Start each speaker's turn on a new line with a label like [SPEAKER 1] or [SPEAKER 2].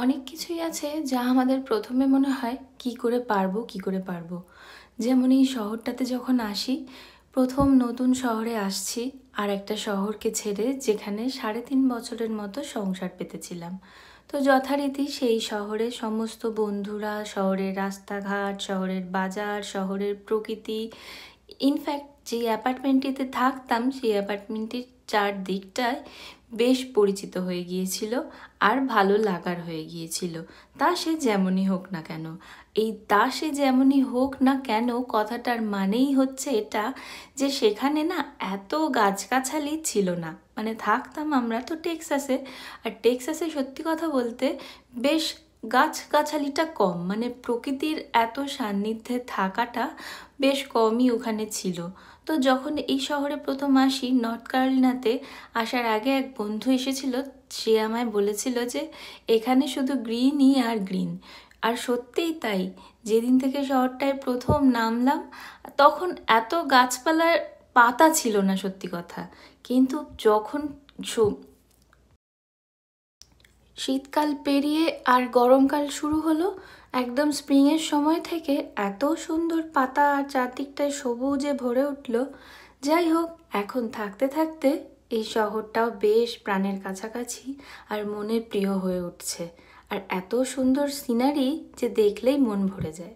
[SPEAKER 1] অনেক কিছুই আছে যা আমাদের প্রথমে মনে হয় কি করে পারবো কি করে পারবো। যেমন এই শহরটাতে যখন আসি, প্রথম নতুন শহরে আসছি, আর একটা শহরকে ছেড়ে যেখানে 3.5 বছরের মতো সংসার পেতেছিলাম। তো যথারীতি সেই শহরে সমস্ত বন্ধুরা, শহরের রাস্তাঘাট, শহরের বাজার, শহরের প্রকৃতি, ইনফ্যাক্ট যে অ্যাপার্টমেন্টটিতে থাকতাম সেই অ্যাপার্টমেন্টটির চারদিকটায় বেশ পরিচিত হয়ে গিয়েছিল আর ভালো লাগার হয়ে গিয়েছিল। তা সে যেমনই হোক না কেন, এই তা সে যেমনই হোক না কেন কথাটার মানেই হচ্ছে এটা যে সেখানে না এত গাছগাছালি ছিল না। মানে থাকতাম আমরা তো টেক্সাসে, আর টেক্সাসে সত্যি কথা বলতে বেশ গাছগাছালিটা কম, মানে প্রকৃতির এত সান্নিধ্যে থাকাটা বেশ কমই ওখানে ছিল। তো যখন এই শহরে প্রথম আসি নর্থ ক্যারোলিনাতে, আসার আগে এক বন্ধু এসেছিল, সে আমায় বলেছিল যে এখানে শুধু গ্রিনই আর গ্রিন। আর সত্যিই তাই, যেদিন থেকে শহরটায় প্রথম নামলাম তখন এত গাছপালার পাতা ছিল না সত্যি কথা। কিন্তু যখন শীতকাল পেরিয়ে আর গরমকাল শুরু হলো, একদম স্প্রিংয়ের সময় থেকে এত সুন্দর পাতা আর চারদিকটায় সবুজে ভরে উঠল। যাই হোক, এখন থাকতে থাকতে এই শহরটাও বেশ প্রাণের কাছাকাছি আর মনে প্রিয় হয়ে উঠছে। আর এত সুন্দর সিনারি যে দেখলেই মন ভরে যায়।